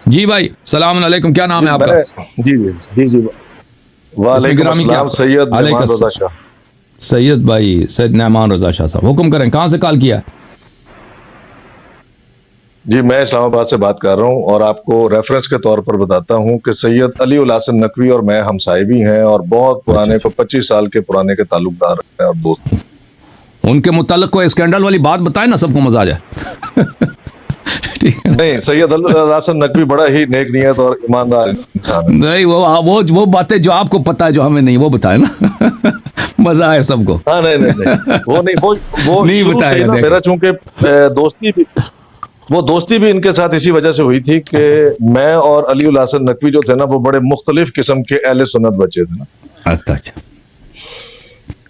جی بھائی السلام علیکم، کیا نام ہے آپ کا؟ جی جی جی وعلیکم السلام سید نعمان رضا شاہ. سید بھائی، سید نعمان رضا شاہ صاحب، حکم کریں، کہاں سے کال کیا؟ جی میں اسلام آباد سے بات کر رہا ہوں اور آپ کو ریفرنس کے طور پر بتاتا ہوں کہ سید علی الحسن نقوی اور میں ہمسائے بھی ہیں اور بہت پرانے کو 25 سال کے پرانے کے تعلق دار ہیں اور دوست. ان کے متعلق کوئی اسکینڈل والی بات بتائیں نا، سب کو مزہ آ جائے. نہیں، سید علی الحسن نقوی بڑا ہی نیک نیت اور ایماندار انسان ہے. نہیں، وہ باتیں جو آپ کو پتا ہے جو ہمیں نہیں، وہ بتائیں نا. مزہ آئے سب کو. ہاں نہیں وہ نہیں، وہ نہیں شروع سے بتائے ہی گا، نا دیکھیں. میرا چونکہ دوستی بھی ان کے ساتھ اسی وجہ سے ہوئی تھی کہ میں اور علی الحسن نقوی جو تھے نا وہ بڑے مختلف قسم کے اہل سنت بچے تھے نا. اچھا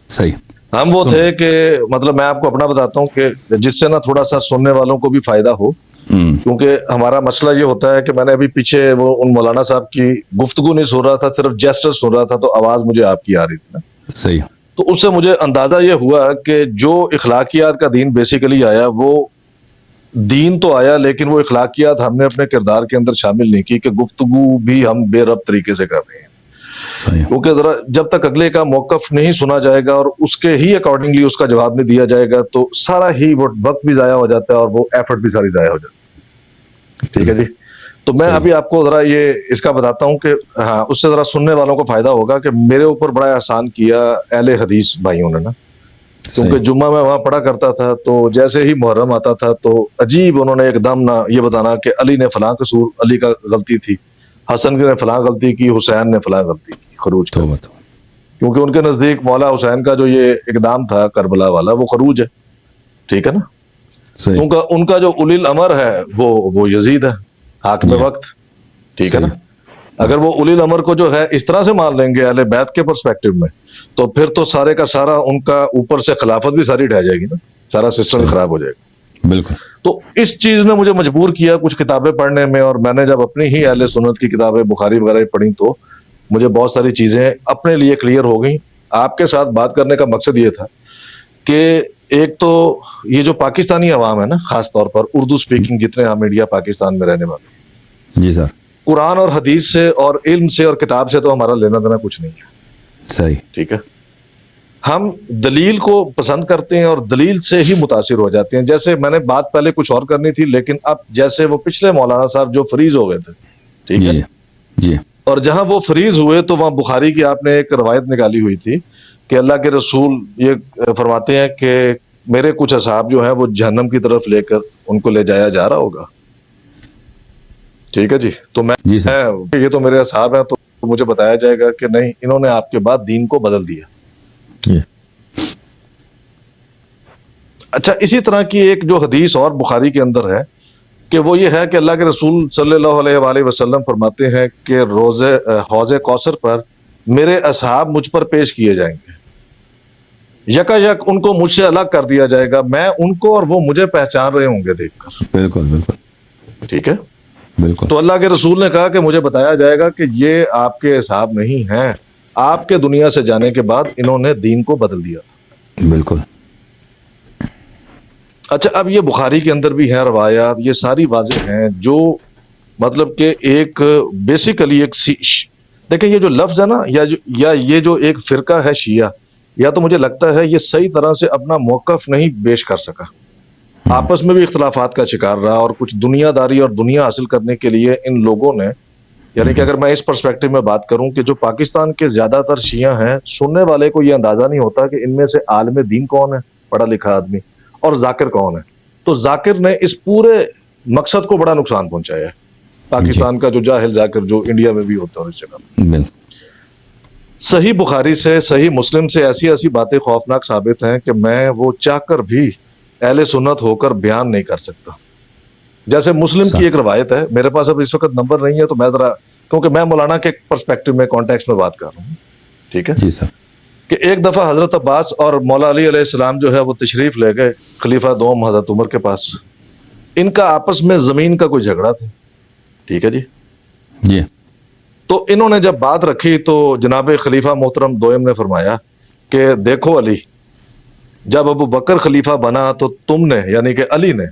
صحیح. ہم وہ تھے کہ مطلب میں آپ کو اپنا بتاتا ہوں کہ جس سے نا تھوڑا سا سننے والوں کو بھی فائدہ ہو، کیونکہ ہمارا مسئلہ یہ ہوتا ہے کہ میں نے ابھی پیچھے وہ ان مولانا صاحب کی گفتگو نہیں سن رہا تھا، صرف جیسچر سن رہا تھا، تو آواز مجھے آپ کی آ رہی تھی نا. صحیح. تو اس سے مجھے اندازہ یہ ہوا کہ جو اخلاقیات کا دین بیسیکلی آیا، وہ دین تو آیا لیکن وہ اخلاقیات ہم نے اپنے کردار کے اندر شامل نہیں کی کہ گفتگو بھی ہم بے ربط طریقے سے کر رہے ہیں. کیونکہ ذرا جب تک اگلے کا موقف نہیں سنا جائے گا اور اس کے ہی اکارڈنگلی اس کا جواب نہیں دیا جائے گا تو سارا ہی وہ وقت بھی ضائع ہو جاتا ہے اور وہ ایفرٹ بھی ساری ضائع ہو جاتی ہے. ٹھیک ہے جی. تو میں ابھی آپ کو ذرا یہ اس کا بتاتا ہوں کہ ہاں اس سے ذرا سننے والوں کو فائدہ ہوگا کہ میرے اوپر بڑا احسان کیا اہل حدیث بھائیوں نے نا. کیونکہ جمعہ میں وہاں پڑھا کرتا تھا تو جیسے ہی محرم آتا تھا تو عجیب انہوں نے ایک دم نہ یہ بتانا کہ علی نے فلاں قصور، علی کا غلطی تھی، حسن نے فلاں غلطی کی، حسین نے فلاں غلطی کی، خروج کا. کیونکہ ان کے نزدیک مولا حسین کا جو یہ اقدام تھا کربلا والا وہ خروج ہے. ٹھیک ہے نا. کیونکہ ان کا جو اولی الامر ہے وہ یزید ہے، حاکم وقت. ٹھیک ہے نا. اگر وہ اولی الامر کو جو ہے اس طرح سے مان لیں گے اہل بیت کے پرسپیکٹو میں تو پھر تو سارے کا سارا ان کا اوپر سے خلافت بھی ساری ڈھہ جائے گی نا، سارا سسٹم خراب ہو جائے گا. بالکل. تو اس چیز نے مجھے مجبور کیا کچھ کتابیں پڑھنے میں، اور میں نے جب اپنی ہی اہل سنت کی کتابیں بخاری وغیرہ پڑھی تو مجھے بہت ساری چیزیں اپنے لیے کلیئر ہو گئیں. آپ کے ساتھ بات کرنے کا مقصد یہ تھا کہ ایک تو یہ جو پاکستانی عوام ہے نا، خاص طور پر اردو سپیکنگ جتنے عام میڈیا پاکستان میں رہنے والے، جی سر، قرآن اور حدیث سے اور علم سے اور کتاب سے تو ہمارا لینا دینا کچھ نہیں ہے. صحیح. ٹھیک ہے. ہم دلیل کو پسند کرتے ہیں اور دلیل سے ہی متاثر ہو جاتے ہیں. جیسے میں نے بات پہلے کچھ اور کرنی تھی لیکن اب جیسے وہ پچھلے مولانا صاحب جو فریز ہو گئے تھے، ٹھیک ہے، جی، اور جہاں وہ فریز ہوئے تو وہاں بخاری کی آپ نے ایک روایت نکالی ہوئی تھی کہ اللہ کے رسول یہ فرماتے ہیں کہ میرے کچھ اصحاب جو ہیں وہ جہنم کی طرف لے کر ان کو لے جایا جا رہا ہوگا. ٹھیک ہے جی. تو میں یہ تو میرے اصحاب ہیں تو مجھے بتایا جائے گا کہ نہیں، انہوں نے آپ کے بعد دین کو بدل دیا. اچھا، اسی طرح کی ایک جو حدیث اور بخاری کے اندر ہے کہ وہ یہ ہے کہ اللہ کے رسول صلی اللہ علیہ وآلہ وسلم فرماتے ہیں کہ حوض کوثر پر میرے اصحاب مجھ پر پیش کیے جائیں گے، یکا یک ان کو مجھ سے الگ کر دیا جائے گا، میں ان کو اور وہ مجھے پہچان رہے ہوں گے دیکھ کر. بالکل بالکل. ٹھیک ہے. بالکل. تو اللہ کے رسول نے کہا کہ مجھے بتایا جائے گا کہ یہ آپ کے اصحاب نہیں ہیں، آپ کے دنیا سے جانے کے بعد انہوں نے دین کو بدل دیا. بالکل. اچھا، اب یہ بخاری کے اندر بھی ہیں روایات، یہ ساری واضح ہیں جو مطلب کہ ایک بیسیکلی ایک دیکھیں یہ جو لفظ ہے نا یا یہ جو ایک فرقہ ہے شیعہ، یا تو مجھے لگتا ہے یہ صحیح طرح سے اپنا موقف نہیں پیش کر سکا، آپس میں بھی اختلافات کا شکار رہا اور کچھ دنیا داری اور دنیا حاصل کرنے کے لیے ان لوگوں نے، یعنی کہ اگر میں اس پرسپیکٹو میں بات کروں کہ جو پاکستان کے زیادہ تر شیعہ ہیں، سننے والے کو یہ اندازہ نہیں ہوتا کہ ان میں سے عالم دین کون ہے، پڑھا لکھا آدمی، اور ذاکر کون ہے. تو ذاکر نے اس پورے مقصد کو بڑا نقصان پہنچایا ہے، پاکستان کا جو جاہل ذاکر جو انڈیا میں بھی ہوتا ہے اس جگہ. صحیح بخاری سے، صحیح مسلم سے ایسی باتیں خوفناک ثابت ہیں کہ میں وہ چاہ کر بھی اہل سنت ہو کر بیان نہیں کر سکتا. جیسے مسلم کی ایک روایت ہے، میرے پاس اب اس وقت نمبر نہیں ہے تو میں ذرا، کیونکہ میں مولانا کے پرسپیکٹو میں کانٹیکس میں بات کر رہا ہوں. ٹھیک ہے جی سر. کہ ایک دفعہ حضرت عباس اور مولا علی علیہ السلام جو ہے وہ تشریف لے گئے خلیفہ دوم حضرت عمر کے پاس. ان کا آپس میں زمین کا کوئی جھگڑا تھا. ٹھیک ہے جی. تو انہوں نے جب بات رکھی تو جناب خلیفہ محترم دوئم نے فرمایا کہ دیکھو علی، جب ابو بکر خلیفہ بنا تو تم نے، یعنی کہ علی نے،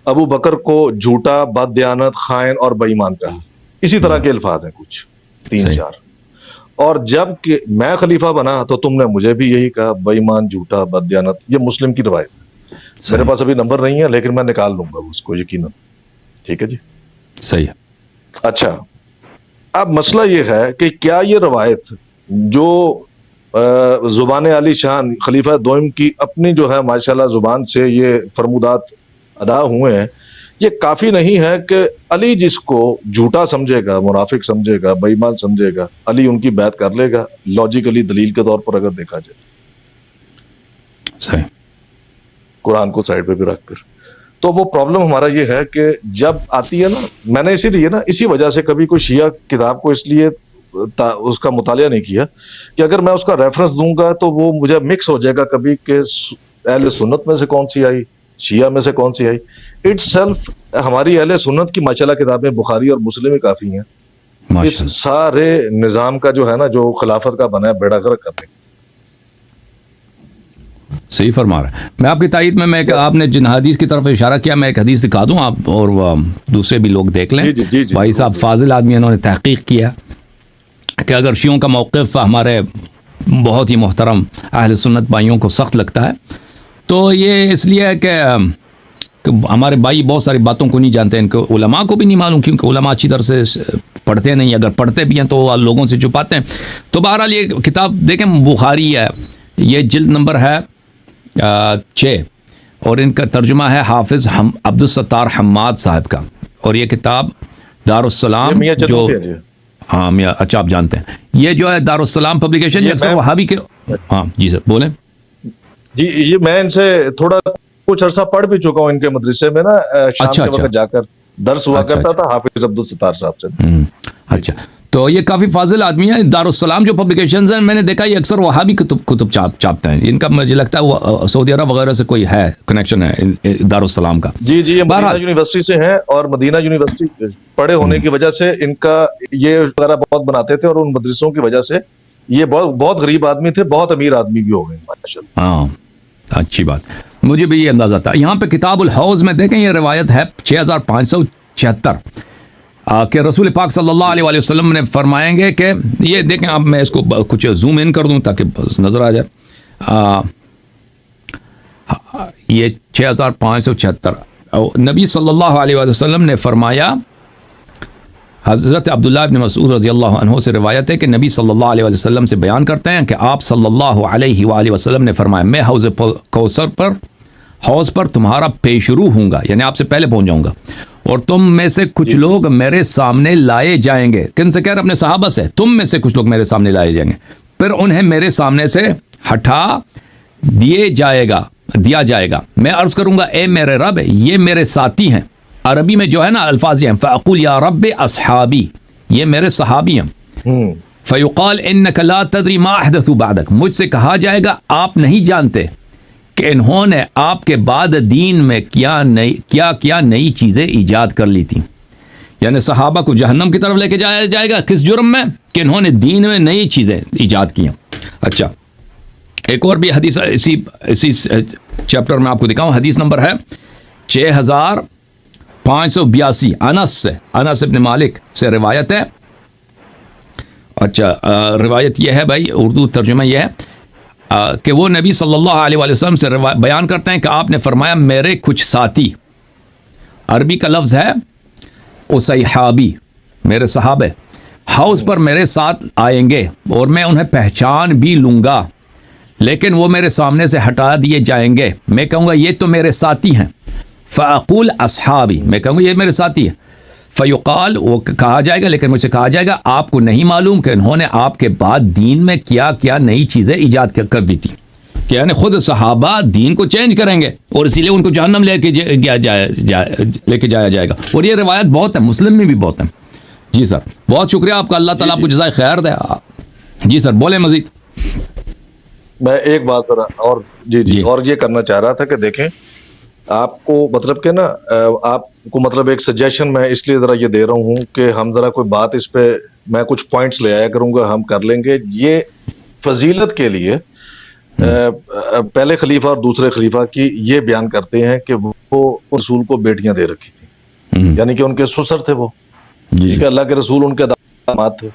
ابو بکر کو جھوٹا، بددیانت، خائن اور بے ایمان کہا. اسی طرح کے الفاظ ہیں کچھ 3-4. اور جب کہ میں خلیفہ بنا تو تم نے مجھے بھی یہی کہا، بے ایمان، جھوٹا، بددیانت. یہ مسلم کی روایت ہے. میرے پاس ابھی نمبر نہیں ہے لیکن میں نکال دوں گا اس کو یقیناً. ٹھیک ہے جی، صحیح ہے. اچھا اب مسئلہ یہ ہے کہ کیا یہ روایت جو زبان علی شان خلیفہ دوم کی اپنی جو ہے ماشاءاللہ زبان سے یہ فرمودات ادا ہوئے ہیں، یہ کافی نہیں ہے کہ علی جس کو جھوٹا سمجھے گا، منافق سمجھے گا، بے ایمان سمجھے گا، علی ان کی بیعت کر لے گا لاجیکلی دلیل کے طور پر اگر دیکھا جائے، صحیح. قرآن کو سائڈ پہ بھی رکھ کر. تو وہ پرابلم ہمارا یہ ہے کہ جب آتی ہے نا، میں نے اسی وجہ سے کبھی کوئی شیعہ کتاب کو اس لیے اس کا مطالعہ نہیں کیا کہ اگر میں اس کا ریفرنس دوں گا تو وہ مجھے مکس ہو جائے گا کبھی کہ اہل سنت میں سے کون سی آئی، شیعہ میں سے کون سی آئی. اٹس سیلف ہماری اہل سنت کی ماشاءاللہ کتابیں بخاری اور مسلم ہی کافی ہیں اس سارے نظام کا جو ہے نا، جو خلافت کا بنا ہے بیڑا غرق کرنے. صحیح فرما رہا ہے. میں آپ کی تائید میں آپ نے جن حدیث کی طرف اشارہ کیا، میں ایک حدیث دکھا دوں آپ اور دوسرے بھی لوگ دیکھ لیں. جی بھائی صاحب فاضل آدمی، انہوں نے تحقیق کیا کہ اگر شیعوں کا موقف ہمارے بہت ہی محترم اہل سنت بھائیوں کو سخت لگتا ہے تو یہ اس لیے ہے کہ ہمارے بھائی بہت ساری باتوں کو نہیں جانتے، ان کو علماء کو بھی نہیں معلوم کیونکہ علماء اچھی طرح سے پڑھتے نہیں، اگر پڑھتے بھی ہیں تو لوگوں سے چھپاتے ہیں. تو بہرحال یہ کتاب دیکھیں بخاری ہے، یہ جلد نمبر ہے 6 اور ان کا ترجمہ ہے حافظ عبدالستار حماد صاحب کا. اور یہ کتاب دارالسلام جو ہاں میاں اچھا آپ جانتے ہیں، یہ جو ہے دارالسلام پبلیکیشن، یہ اکثر وہابی کے. ہاں جی سر بولیں. جی یہ میں ان سے تھوڑا کچھ عرصہ پڑھ بھی چکا ہوں، ان کے مدرسے میں نا شام کے وقت جا کر درس ہوا کرتا تھا حافظ عبدالستار صاحب سے. اچھا تو یہ کافی فاضل آدمی ہے. دارالسلام جو پبلیکیشنز ہیں میں نے دیکھا یہ اکثر وہابی کتب چاپتے ہیں. ان کا مجھے لگتا ہے وہ سعودی عرب وغیرہ سے کوئی ہے کنیکشن ہے دارالسلام کا. جی یہ مدینہ یونیورسٹی سے ہیں اور مدینہ یونیورسٹی پڑھے ہونے کی وجہ سے ان کا یہ وغیرہ بہت بناتے تھے اور ان مدرسوں کی وجہ سے یہ بہت غریب آدمی تھے، بہت امیر آدمی بھی ہو گئے ماشاءاللہ. ہاں اچھی بات، مجھے بھی یہ اندازہ تھا. یہاں پہ کتاب الحوض میں دیکھیں یہ روایت ہے 6576 کہ رسول پاک صلی اللہ علیہ وسلم نے فرمائیں گے کہ یہ دیکھیں اب میں اس کو کچھ زوم ان کر دوں تاکہ نظر آ جائے. یہ 6576 نبی صلی اللہ علیہ وسلم نے فرمایا، حضرت عبداللہ ابن مسعود رضی اللہ عنہ سے روایت ہے کہ نبی صلی اللہ علیہ وسلم سے بیان کرتے ہیں کہ آپ صلی اللہ علیہ وآلہ وسلم نے فرمایا، میں حوض کوثر پر حوض پر تمہارا پیشرو ہوں گا، یعنی آپ سے پہلے پہنچ جاؤں گا، اور تم میں سے کچھ لوگ میرے سامنے لائے جائیں گے. کن سے کہہ رہے اپنے صحابہ سے؟ تم میں سے کچھ لوگ میرے سامنے لائے جائیں گے، پھر انہیں میرے سامنے سے ہٹا دیا جائے گا. میں عرض کروں گا اے میرے رب یہ میرے ساتھی ہیں. عربی میں جو ہے نا الفاظ یہ ہیں، فَأَقُولْ يَا رَبِّ أَصْحَابِي، یہ میرے صحابی ہیں. فَيُقَالْ إِنَّكَ لَا تَدْرِي مَا أَحْدَثُوا بَعْدَكَ، مجھ سے کہا جائے گا آپ نہیں جانتے کہ انہوں نے آپ کے بعد دین میں کیا نئی چیزیں ایجاد کر لی تھیں. یعنی صحابہ کو جہنم کی طرف لے کے جایا جائے گا کس جرم میں؟ کہ انہوں نے دین میں نئی چیزیں ایجاد کی ہیں. اچھا ایک اور بھی حدیث اسی چیپٹر میں آپ کو دکھاؤں، حدیث نمبر ہے 6582 انس ابن مالک سے روایت ہے. اچھا روایت یہ ہے بھائی، اردو ترجمہ یہ ہے کہ وہ نبی صلی اللہ علیہ وسلم سے بیان کرتے ہیں کہ آپ نے فرمایا میرے کچھ ساتھی، عربی کا لفظ ہے اصحابی، میرے صحابہ، حوض پر میرے ساتھ آئیں گے اور میں انہیں پہچان بھی لوں گا، لیکن وہ میرے سامنے سے ہٹا دیے جائیں گے. میں کہوں گا یہ تو میرے ساتھی ہیں. فَأَقُولْ أَصْحَابِي، میں کہوں گا یہ میرے ساتھی ہیں. فیقال، وہ کہا جائے گا لیکن مجھ سے کہا جائے گا آپ کو نہیں معلوم کہ انہوں نے آپ کے بعد دین میں کیا نئی چیزیں ایجاد کر دی تھی. کہ یعنی خود صحابہ دین کو چینج کریں گے اور اسی لیے ان کو جہنم لے کے جایا جائے گا. اور یہ روایت بہت ہے، مسلم میں بھی بہت ہے. جی سر بہت شکریہ آپ کا، اللہ تعالیٰ آپ کو جزائے خیر دے. جی سر بولیں مزید. میں ایک بات اور جی اور یہ کرنا چاہ رہا تھا کہ دیکھیں آپ کو مطلب کہ نا آپ کو مطلب ایک سجیشن میں اس لیے ذرا یہ دے رہا ہوں کہ ہم ذرا کوئی بات اس پہ میں کچھ پوائنٹس لے آیا کروں گا، ہم کر لیں گے. یہ فضیلت کے لیے پہلے خلیفہ اور دوسرے خلیفہ کی یہ بیان کرتے ہیں کہ وہ رسول کو بیٹیاں دے رکھی تھیں، یعنی کہ ان کے سسر تھے وہ، ٹھیک ہے، اللہ کے رسول ان کے داماد تھے،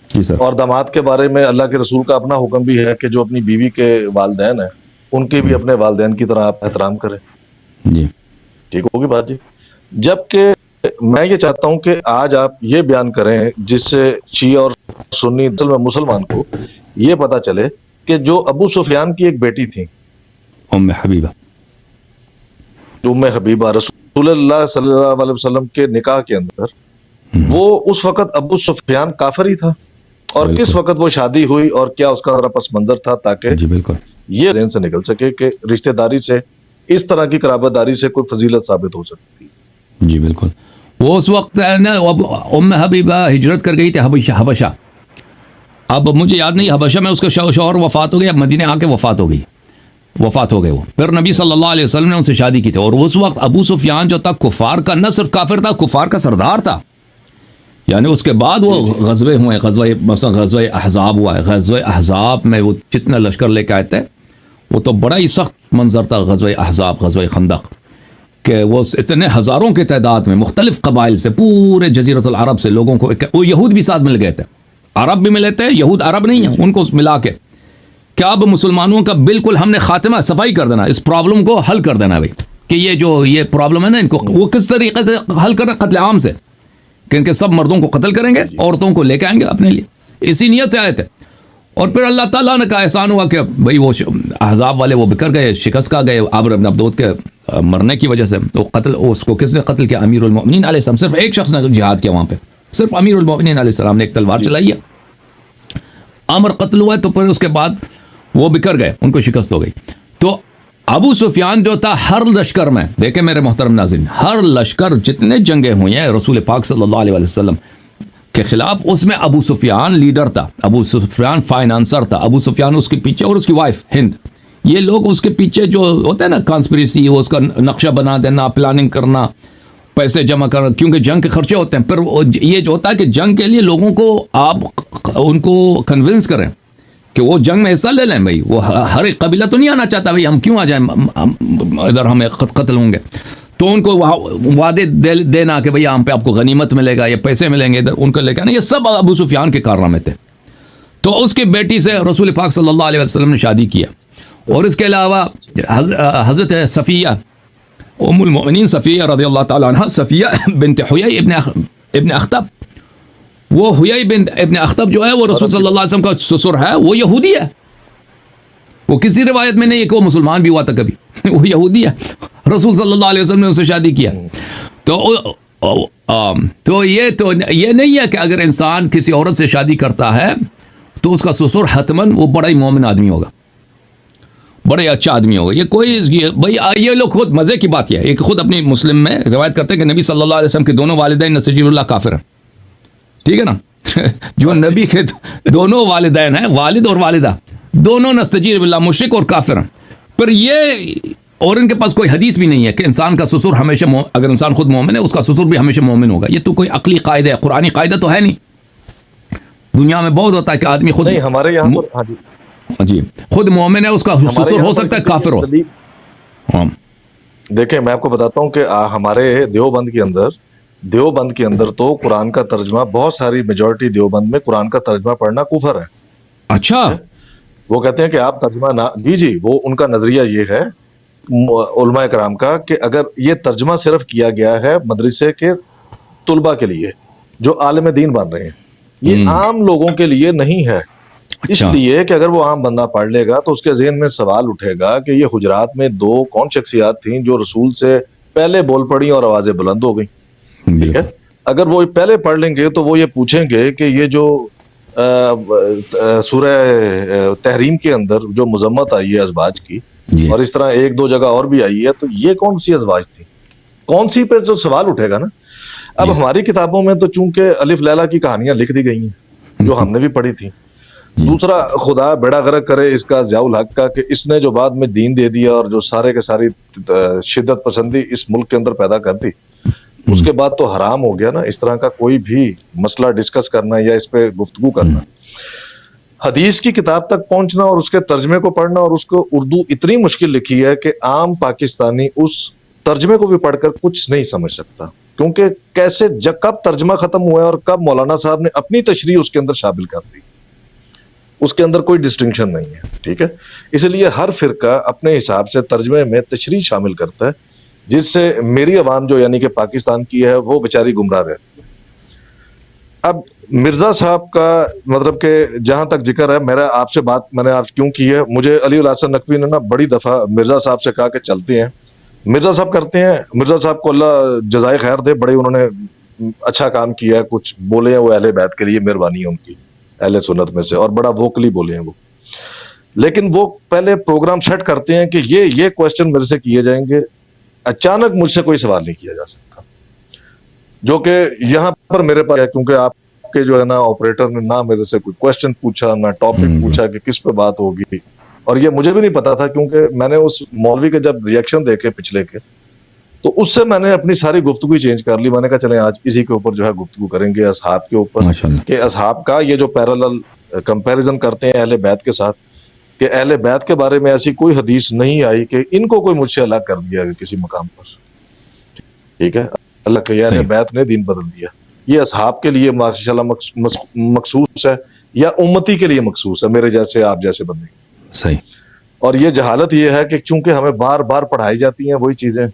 جی سر، اور داماد کے بارے میں اللہ کے رسول کا اپنا حکم بھی ہے کہ جو اپنی بیوی کے والدین ہیں ان کے بھی اپنے والدین کی طرح آپ احترام کریں، جی ٹھیک ہوگی بات جی۔ جبکہ میں یہ چاہتا ہوں کہ آج آپ یہ بیان کریں جس سے شیعہ اور سنی اصل میں مسلمان کو یہ پتا چلے کہ جو ابو سفیان کی ایک بیٹی تھی ام حبیبہ، ام حبیبہ، رسول اللہ صلی اللہ علیہ وسلم کے نکاح کے اندر وہ اس وقت ابو سفیان کافر ہی تھا، اور بالکل، کس وقت وہ شادی ہوئی اور کیا اس کا ذرا پس منظر تھا، تاکہ جی بالکل، یہ ذہن سے نکل سکے کہ رشتہ داری سے، اس طرح کی قرابت داری سے کوئی فضیلت ثابت ہو سکتی ہے۔ جی بالکل۔ وہ اس وقت نا ام حبیبہ ہجرت کر گئی تھی حبشہ، اب مجھے یاد نہیں حبشہ میں اس کا شوہر وفات ہو گیا، اب مدینے آ کے وفات ہو گئی، وفات ہو گئے وہ، پھر نبی صلی اللہ علیہ وسلم نے ان سے شادی کی تھی، اور اس وقت ابو سفیان جو تھا کفار کا، نہ صرف کافر تھا، کفار کا سردار تھا، یعنی اس کے بعد وہ غزوے ہوئے، مثلا غزوہ احزاب ہوا ہے، غزوہ احزاب میں وہ جتنا لشکر لے کے آئے تھے وہ تو بڑا ہی سخت منظر تھا، غزوہ احزاب، غزوہ خندق، کہ وہ اتنے ہزاروں کی تعداد میں مختلف قبائل سے پورے جزیرۃ العرب سے لوگوں کو، وہ یہود بھی ساتھ مل گئے تھے، عرب بھی ملے تھے، یہود عرب نہیں ہیں، ان کو ملا کے کہ اب مسلمانوں کا بالکل ہم نے خاتمہ، صفائی کر دینا، اس پرابلم کو حل کر دینا بھائی، کہ یہ پرابلم ہے نا ان کو، وہ کس طریقے سے حل کرنا، قتل عام سے، کہ ان کے سب مردوں کو قتل کریں گے، عورتوں کو لے کے آئیں گے اپنے لیے، اسی نیت سے آئے تھے۔ اور پھر اللہ تعالیٰ نے کا احسان ہوا کہ بھئی وہ احزاب والے وہ بکر گئے، شکست کھا گئے، عامر بن عبدود کے مرنے کی وجہ سے، وہ قتل، اس کو کس نے قتل کیا؟ امیر المؤمنین علیہ السلام، صرف ایک شخص نے جہاد کیا وہاں پہ، صرف امیر المؤمنین علیہ السلام نے ایک تلوار چلائی ہے، عامر قتل ہوا ہے، تو پھر اس کے بعد وہ بکر گئے، ان کو شکست ہو گئی۔ تو ابو سفیان جو تھا، ہر لشکر میں، دیکھیں میرے محترم ناظرین، ہر لشکر جتنے جنگیں ہوئی ہیں رسول پاک صلی اللہ علیہ وسلم کے خلاف، اس میں ابو سفیان لیڈر تھا، ابو سفیان فائنانسر تھا، ابو سفیان اس کے پیچھے، اور اس کی وائف ہند، یہ لوگ اس کے پیچھے جو ہوتا ہے نا کانسپریسی، وہ اس کا نقشہ بنا دینا، پلاننگ کرنا، پیسے جمع کرنا، کیونکہ جنگ کے خرچے ہوتے ہیں، پھر یہ جو ہوتا ہے کہ جنگ کے لیے لوگوں کو آپ ان کو کنونس کریں کہ وہ جنگ میں حصہ لے لیں، بھائی وہ ہر ایک قبیلہ تو نہیں آنا چاہتا بھائی ہم کیوں آ جائیں ادھر، ہمیں قتل ہوں گے، تو ان کو وعدے دینا کہ بھئی ہم پہ آپ کو غنیمت ملے گا یا پیسے ملیں گے، ادھر ان کو لے کے آنا، یہ سب ابو سفیان کے کارنامے تھے۔ تو اس کی بیٹی سے رسول پاک صلی اللہ علیہ وسلم نے شادی کیا، اور اس کے علاوہ حضرت صفیہ ام المؤمنین صفیہ رضی اللہ تعالی عنہ، صفیہ بنت حیی ابن اخطب، وہ حیی بن ابن اخطب جو ہے وہ رسول صلی اللہ علیہ وسلم کا سسر ہے، وہ یہودی ہے، وہ کسی روایت میں نہیں ہے کہ وہ مسلمان بھی ہوا تھا کبھی، وہ یہودی ہے، رسول صلی اللہ علیہ وسلم نے اسے شادی کیا۔ تو یہ نہیں ہے کہ اگر انسان کسی عورت سے شادی کرتا ہے تو اس کا سسر حتماً وہ بڑا ہی مومن آدمی ہوگا، بڑا ہی اچھا آدمی ہوگا، یہ کوئی بھائی یہ لوگ خود مزے کی بات ہے، ایک خود اپنی مسلم میں روایت کرتے ہیں کہ نبی صلی اللہ علیہ وسلم کے دونوں والدین نستجیب اللہ کافر ہیں، ٹھیک ہے نا، جو نبی کے دونوں والدین ہیں، والد اور والدہ دونوں نستجیب اللہ مشرک اور کافر ہیں، پر یہ، اور ان کے پاس کوئی حدیث بھی نہیں ہے کہ انسان کا سسر ہمیشہ اگر انسان خود مومن ہے اس کا سسر بھی ہمیشہ مومن ہوگا، یہ تو کوئی عقلی قاعدہ ہے، قرآنی قاعدہ تو ہے نہیں، دنیا میں بہت ہوتا ہے کہ آدمی خود نہیں، ہمارے یہاں پر ہاں جی خود مومن ہے، اس کا سسر ہو سکتا ہے کافر ہو۔ ہاں دیکھیں میں آپ کو بتاتا ہوں کہ ہمارے دیوبند کے اندر تو قرآن کا ترجمہ، بہت ساری میجورٹی دیوبند میں قرآن کا ترجمہ پڑھنا کفر ہے۔ اچھا، وہ کہتے ہیں کہ آپ ترجمہ نہ، جی وہ ان کا نظریہ یہ ہے علماء کرام کا کہ اگر یہ ترجمہ صرف کیا گیا ہے مدرسے کے طلباء کے لیے جو عالم دین بن رہے ہیں، یہ عام لوگوں کے لیے نہیں ہے، اس لیے کہ اگر وہ عام بندہ پڑھ لے گا تو اس کے ذہن میں سوال اٹھے گا کہ یہ حجرات میں دو کون شخصیات تھیں جو رسول سے پہلے بول پڑی اور آوازیں بلند ہو گئیں، ٹھیک ہے، اگر وہ پہلے پڑھ لیں گے تو وہ یہ پوچھیں گے کہ یہ جو سورہ تحریم کے اندر جو مذمت آئی ہے ازواج کی، اور اس طرح ایک دو جگہ اور بھی آئی ہے، تو یہ کون سی ازواج تھی، کون سی پہ جو سوال اٹھے گا نا۔ اب ہماری کتابوں میں تو چونکہ الف لیلا کی کہانیاں لکھ دی گئی ہیں جو ہم نے بھی پڑھی تھی۔ دوسرا، خدا بیڑا غرق کرے اس کا، ضیاء الحق کا، کہ اس نے جو بعد میں دین دے دیا اور جو سارے کے ساری شدت پسندی اس ملک کے اندر پیدا کر دی، اس کے بعد تو حرام ہو گیا نا اس طرح کا کوئی بھی مسئلہ ڈسکس کرنا یا اس پہ گفتگو کرنا۔ حدیث کی کتاب تک پہنچنا اور اس کے ترجمے کو پڑھنا، اور اس کو اردو اتنی مشکل لکھی ہے کہ عام پاکستانی اس ترجمے کو بھی پڑھ کر کچھ نہیں سمجھ سکتا، کیونکہ کیسے کب ترجمہ ختم ہوا ہے اور کب مولانا صاحب نے اپنی تشریح اس کے اندر شامل کر دی، اس کے اندر کوئی ڈسٹنکشن نہیں ہے. ٹھیک ہے، اس لیے ہر فرقہ اپنے حساب سے ترجمے میں تشریح شامل کرتا ہے، جس سے میری عوام جو یعنی کہ پاکستان کی ہے وہ بیچاری گمراہ رہتی ہے. اب مرزا صاحب کا مطلب کہ جہاں تک ذکر ہے، میرا آپ سے بات میں نے آپ کیوں کی ہے، مجھے علی الحسن نقوی نے نا بڑی دفعہ مرزا صاحب سے کہا کہ چلتے ہیں. مرزا صاحب کرتے ہیں، مرزا صاحب کو اللہ جزائے خیر دے، بڑے انہوں نے اچھا کام کیا ہے، کچھ بولے ہیں وہ اہل بیت کے لیے، مہربانی ہے ان کی اہل سنت میں سے، اور بڑا ووکلی بولے ہیں وہ. لیکن وہ پہلے پروگرام سیٹ کرتے ہیں کہ یہ کوسچن میرے سے کیے جائیں گے، اچانک مجھ سے کوئی سوال نہیں کیا جا سکتا، جو کہ یہاں پر میرے پاس ہے، کیونکہ آپ کے جو ہے نا آپریٹر نے نہ میرے سے کوئی کوسچن پوچھا، نہ ٹاپک پوچھا کہ کس پہ بات ہوگی، اور یہ مجھے بھی نہیں پتا تھا، کیونکہ میں نے اس مولوی کے جب ریئیکشن دیکھے پچھلے کے، تو اس سے میں نے اپنی ساری گفتگو چینج کر لی. میں نے کہا چلیں آج اسی کے اوپر جو ہے گفتگو کریں گے، اصحاب کے اوپر، کہ اصحاب کا یہ جو پیرالل کمپیریزن کرتے ہیں اہل بیت کے ساتھ، کہ اہل بیت کے بارے میں ایسی کوئی حدیث نہیں آئی کہ ان کو کوئی مجھ سے الگ کر دیا کسی مقام پر. ٹھیک ہے، اللہ کہ اہل بیت نے دین بدل دیا، یہ اصحاب کے لیے ماشاءاللہ مخصوص ہے، یا امتی کے لیے مخصوص ہے، میرے جیسے آپ جیسے بندے. صحیح. اور یہ جہالت یہ ہے کہ چونکہ ہمیں بار بار پڑھائی جاتی ہیں وہی چیزیں،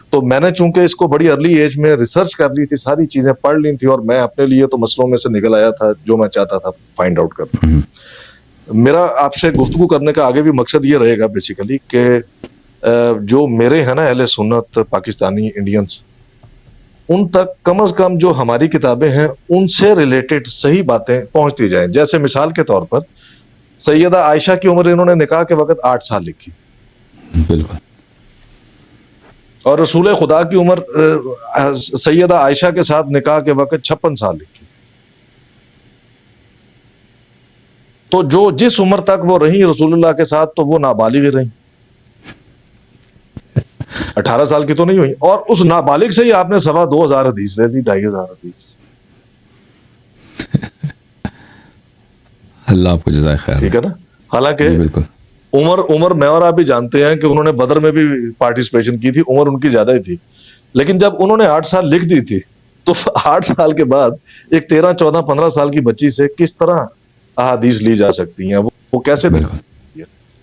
تو میں نے چونکہ اس کو بڑی ارلی ایج میں ریسرچ کر لی تھی، ساری چیزیں پڑھ لی تھی، اور میں اپنے لیے تو مسئلوں میں سے نکل آیا تھا جو میں چاہتا تھا فائنڈ آؤٹ کرتا. میرا آپ سے گفتگو کرنے کا آگے بھی مقصد یہ رہے گا بیسیکلی کہ جو میرے ہیں نا اہل سنت پاکستانی انڈینز، ان تک کم از کم جو ہماری کتابیں ہیں ان سے ریلیٹڈ صحیح باتیں پہنچتی جائیں. جیسے مثال کے طور پر سیدہ عائشہ کی عمر انہوں نے نکاح کے وقت 8 سال لکھی، بالکل، اور رسول خدا کی عمر سیدہ عائشہ کے ساتھ نکاح کے وقت 56 سال لکھی. تو جو جس عمر تک وہ رہی رسول اللہ کے ساتھ تو وہ نابالغ رہی، 18 سال کی تو نہیں ہوئی، اور اس نابالغ سے ہی آپ نے 2,500 حدیث لے لی، 2,500 حدیث. اللہ آپ کو جزائے خیر. ٹھیک ہے نا، حالانکہ بالکل عمر میں اور آپ بھی جانتے ہیں کہ انہوں نے بدر میں بھی پارٹیسپیشن کی تھی، عمر ان کی زیادہ ہی تھی، لیکن جب انہوں نے 8 سال لکھ دی تھی تو 8 سال کے بعد ایک 13 14 15 سال کی بچی سے کس طرح احادیث لی جا سکتی ہیں، وہ کیسے بالکل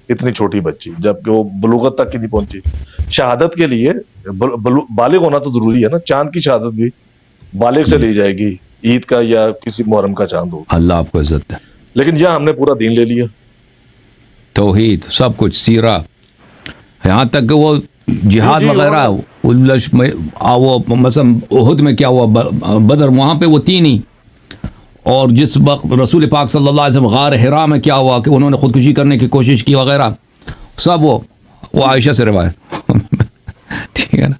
اتنی چھوٹی بچی جبکہ وہ بلوغت تک کی نہیں پہنچی. شہادت کے لیے بالغ ہونا تو ضروری ہے نا، چاند کی شہادت بھی بالغ سے لی جائے گی، عید کا یا کسی محرم کا چاند ہو. اللہ آپ کو عزت دے. لیکن یہاں ہم نے پورا دین لے لیا، توحید سب کچھ، سیرہ، یہاں تک کہ وہ جہاد وغیرہ، وہ مثلا احد میں کیا ہوا، بدر وہاں پہ وہ 3 ہی، اور جس وقت رسول پاک صلی اللہ علیہ وسلم غار حرا میں کیا ہوا کہ انہوں نے خودکشی کرنے کی کوشش کی وغیرہ، سب وہ عائشہ سے روایت. ٹھیک ہے نا،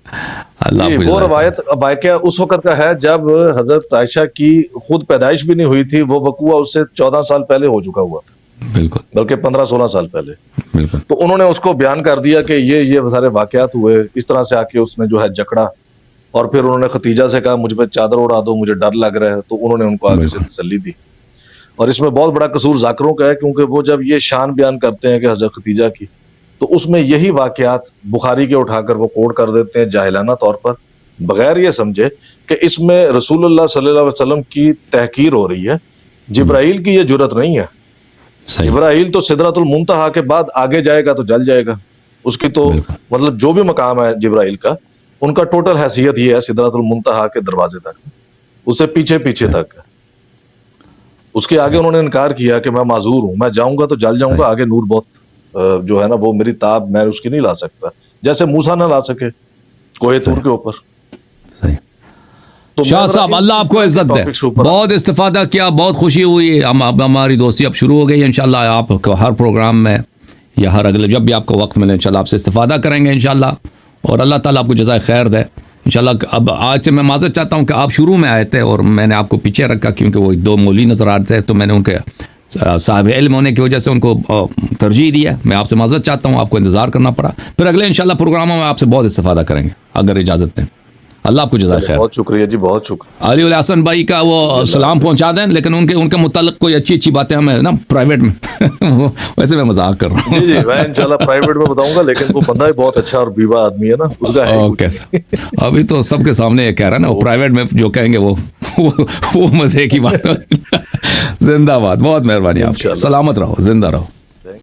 اللہ وہ روایت واقعہ اس وقت کا ہے جب حضرت عائشہ کی خود پیدائش بھی نہیں ہوئی تھی، وہ وقوع اس سے 14 سال پہلے ہو چکا ہوا تھا، بالکل، بلکہ 15-16 سال پہلے. بالکل. تو انہوں نے اس کو بیان کر دیا کہ یہ سارے واقعات ہوئے، اس طرح سے آ کے اس نے جو ہے جکڑا، اور پھر انہوں نے ختیجہ سے کہا مجھ پہ چادر اڑا دو، مجھے ڈر لگ رہا ہے، تو انہوں نے ان کو آگے سے تسلی دی. اور اس میں بہت بڑا قصور ذاکروں کا ہے، کیونکہ وہ جب یہ شان بیان کرتے ہیں کہ حضرت ختیجہ کی، تو اس میں یہی واقعات بخاری کے اٹھا کر وہ کوٹ کر دیتے ہیں جاہلانہ طور پر، بغیر یہ سمجھے کہ اس میں رسول اللہ صلی اللہ علیہ وسلم کی تحقیر ہو رہی ہے. جبرائیل کی یہ جرت نہیں ہے. جبرائیل تو سدرۃ المنتہا کے بعد آگے جائے گا تو جل جائے گا، اس کی تو مطلب جو بھی مقام ہے جبرائیل کا، ان کا ٹوٹل حیثیت یہ ہے سدرۃ المنتہا کے دروازے تک، اس سے پیچھے تک ہے. اس کے آگے انہوں نے انکار کیا کہ میں معذور ہوں، میں جاؤں گا تو جل جاؤں گا، آگے نور بہت جو ہے نا وہ میری تاب میں اس کی نہیں لا سکتا، جیسے موسیٰ نہ لا سکے کوہ طور کے اوپر. شاہ صاحب اللہ آپ کو عزت دے، بہت استفادہ کیا، بہت خوشی ہوئی. ہماری دوستی اب شروع ہو گئی انشاءاللہ. آپ کو ہر پروگرام میں یا ہر اگلے جب بھی آپ کو وقت ملے انشاءاللہ آپ سے استفادہ کریں گے انشاءاللہ، اور اللہ تعالیٰ آپ کو جزائے خیر دے انشاءاللہ. اب آج سے میں معذرت چاہتا ہوں کہ آپ شروع میں آئے تھے اور میں نے آپ کو پیچھے رکھا، کیونکہ وہ 2 مولوی نظر آ رہے تھے، تو میں نے ان کے صاحب علم ہونے کی وجہ سے ان کو ترجیح دیا. میں آپ سے معذرت چاہتا ہوں، آپ کو انتظار کرنا پڑا. پھر اگلے انشاءاللہ پروگراموں میں آپ سے بہت استفادہ کریں گے اگر اجازت دیں. اللہ آپ کو جزائے خیر. بہت شکریہ جی, بہت شکریہ. علی الحسن بھائی کا وہ سلام پہنچا دیں, لیکن ان کے متعلق کوئی اچھی باتیں ہمیں نا پرائیویٹ میں ویسے میں مذاق کر رہا ہوں. جی میں انشاءاللہ پرائیویٹ میں بتاؤں گا, لیکن وہ بندہ بھی بہت اچھا اور بیوہ آدمی ہے نا, اس کا ہے. اوکے ابھی تو سب کے سامنے یہ کہہ رہا ہے نا, وہ پرائیویٹ میں جو کہیں گے وہ مزے کی بات. زندہ باد, بہت مہربانی آپ کی, سلامت رہو, زندہ رہو.